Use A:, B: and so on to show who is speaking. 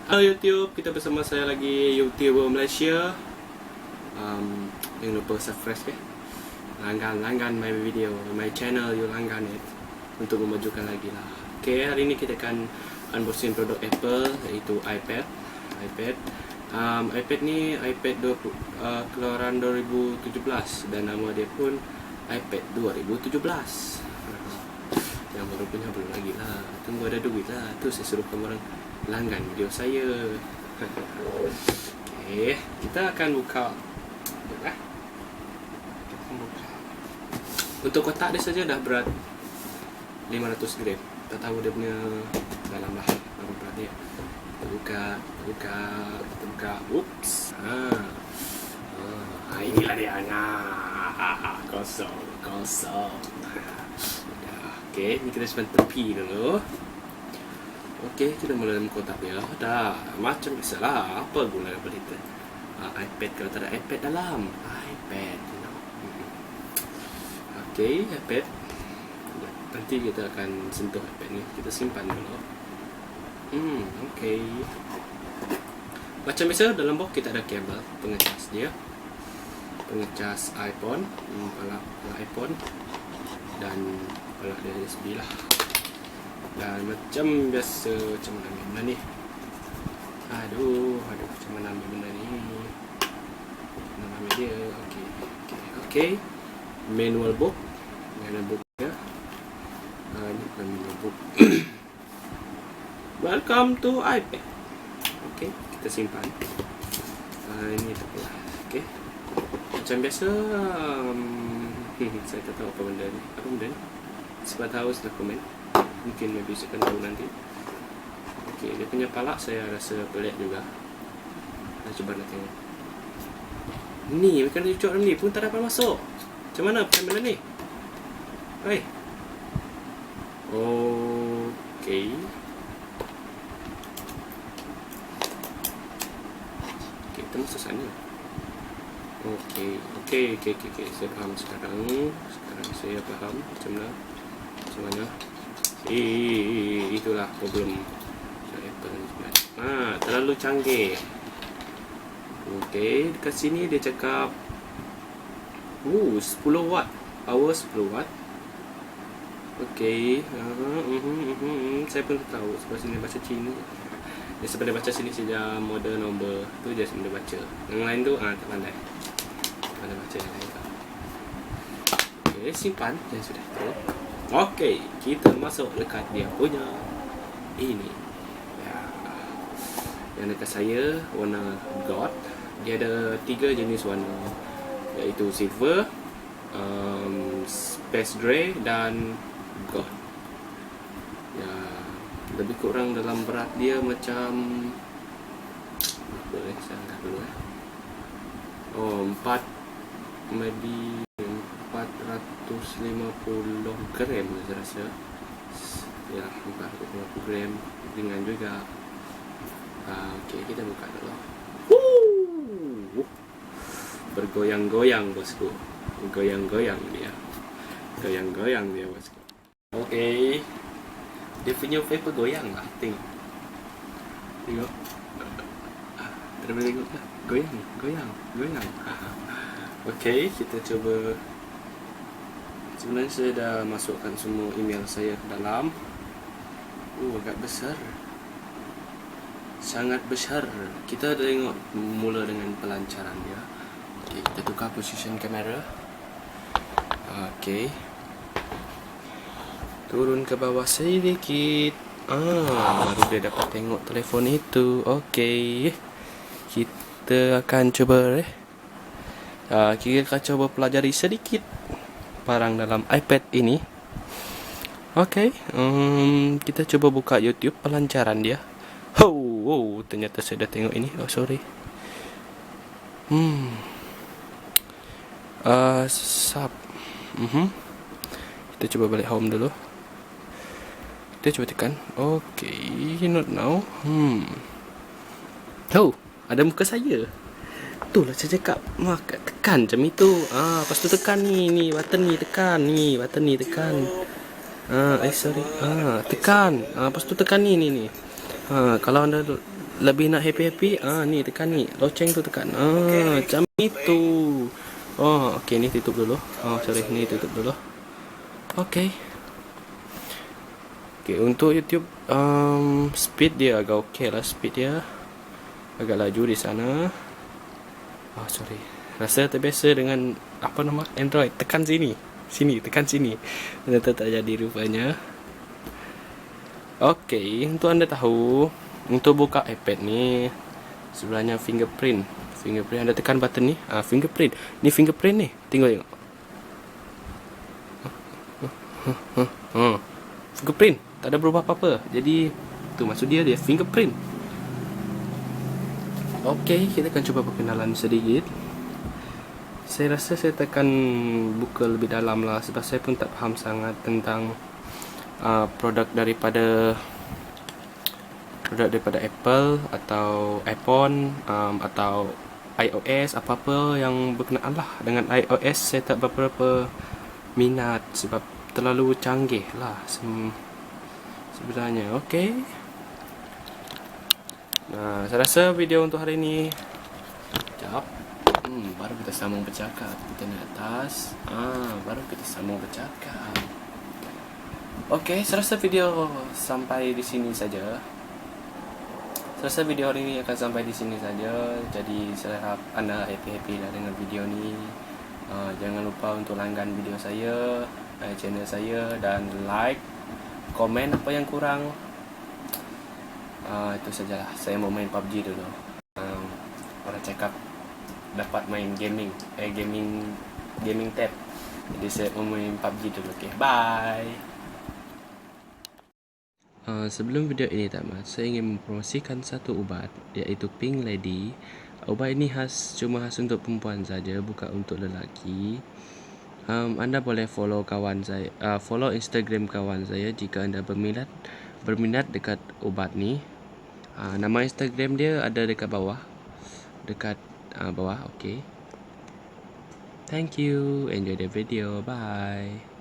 A: Halo YouTube, kita bersama saya lagi YouTuber Malaysia. Jangan lupa subscribe ya. Langgan my video, my channel, you langgan it untuk memajukan lagi lah. Okay, hari ini kita akan unboxing produk Apple, iaitu iPad. iPad ni iPad keluaran 2017 dan nama dia pun iPad 2017. Yang baru punya belum lagi lah. Tunggu ada duit lah. Tu saya suruh kamu orang langgan video saya. Okay, kita akan buka. Untuk kotak dia saja dah berat 500 gram. Tak tahu dia punya dalam lah berapa berat dia. Kita buka. Oops. Inilah dia. Kosong. Okay, ni kita simpan tepi dulu. Okay, kita mula dalam kotak dia. Dah, macam biasalah. Apa guna daripada kita? iPad kalau tak ada iPad dalam. iPad, you know. Okay, iPad. Nanti kita akan sentuh iPad ni. Kita simpan dulu. Okay. Macam biasa dalam box kita ada kabel pengecas dia. Pengecas iPhone, kepala iPhone dan kepala dia USB lah. Dan macam biasa, macam mana ambil benda ni? Aduh, macam mana ambil benda ni? Mana ambil dia? Okay. Manual book dia. Ini bukan manual book. Welcome to iPad. Okay, kita simpan. Ini tak apa. Okay. Macam biasa, saya tak tahu apa benda ni. Apa benda ni? Sebab tahu sudah komen. Mungkin maybe saya akan tahu nanti. Okay, dia punya palak saya rasa pelik juga. Kita cuba nak tengok. Ni, bukan dia cucuk dalam ni pun tak dapat masuk. Macam mana bukan benda ni? Hai. Okay. Kita masuk sana. Okay. Saya faham sekarang. Saya faham macam mana. Itulah problem Apple ni sebenarnya. Terlalu canggih. Okay, dekat sini dia cakap 10 watt. Power 10 watt. Okay. Saya pun tahu sebab sini baca Cina. Dia sebenarnya baca sini saja model nombor tu je sebenarnya baca. Yang lain tu tak pandai. Ada baca yang lain. Okay, simpan yang sudah tu. Okay, kita masuk dekat dia punya ini. Yang dekat saya warna gold. Dia ada 3 jenis warna, iaitu silver, space grey dan gold. Lebih kurang dalam berat dia macam, boleh saya angkat dulu maybe 450 gram saya rasa. Ya, 450 gram ringan juga. Okay, kita buka dulu. Bergoyang-goyang bosku. Goyang-goyang dia bosku. Okay, dia punya paper goyang lah. Tengok. Terus tengok lah. Goyang. Okay, kita cuba. Sebenarnya saya dah masukkan semua email saya ke dalam. Agak besar. Sangat besar. Kita tengok mula dengan pelancaran dia. Okay, kita tukar position kamera. Okay. Turun ke bawah sedikit. Baru dia dapat tengok telefon itu. Okay. Kita akan cuba kita akan coba pelajari sedikit barang dalam iPad ini. Okay. Kita cuba buka YouTube pelancaran dia. Ternyata saya dah tengok ini. Sorry. Kita cuba balik home dulu. Kita cuba tekan. Okay, not now. Ada muka saya. Itulah saya cakap. Tekan macam itu. Lepas tu tekan ni button ni tekan. Sorry. Tekan. Lepas tu tekan ni. Kalau anda lebih nak happy-happy, ni tekan ni, loceng tu tekan. Macam itu. Okey, ni tutup dulu. Sorry, ni tutup dulu. Okey. Okey, untuk YouTube speed dia agak okey lah, speed dia agak laju di sana. Sorry. Rasa terbiasa dengan apa nama Android, tekan sini, tekan sini. Ternyata tak jadi rupanya. Okey, untuk anda tahu, untuk buka iPad ni sebelahnya fingerprint anda tekan button ni, fingerprint ni, tengok fingerprint tak ada berubah apa-apa, jadi tu maksud dia fingerprint. Okey, kita akan cuba perkenalan sedikit. Saya rasa saya tekan buka lebih dalam lah, sebab saya pun tak faham sangat tentang produk daripada Apple atau iPhone atau iOS, apa-apa yang berkenaan lah dengan iOS. Saya tak berapa minat sebab terlalu canggih lah sebenarnya. Okey, saya rasa video untuk hari ini sekejap. Baru kita sambung bercakap. Kita naik atas, baru kita sambung bercakap. Okey, saya rasa video sampai di sini saja. Saya rasa video hari ini akan sampai di sini saja. Jadi saya harap anda happy-happy lah dengan video ni. Jangan lupa untuk langgan video saya, channel saya, dan like, komen apa yang kurang. Itu sajalah. Saya mau main PUBG dulu. Orang cakap dapat main gaming tab. Jadi saya mau main PUBG dulu. Okay, bye. Sebelum video ini tamat, saya ingin mempromosikan satu ubat, iaitu Pink Lady. Ubat ini cuma khas untuk perempuan saja, bukan untuk lelaki. Anda boleh follow kawan saya, follow Instagram kawan saya jika anda berminat dekat ubat ni. Nama Instagram dia ada dekat bawah, bawah. Okay. Thank you. Enjoy the video. Bye.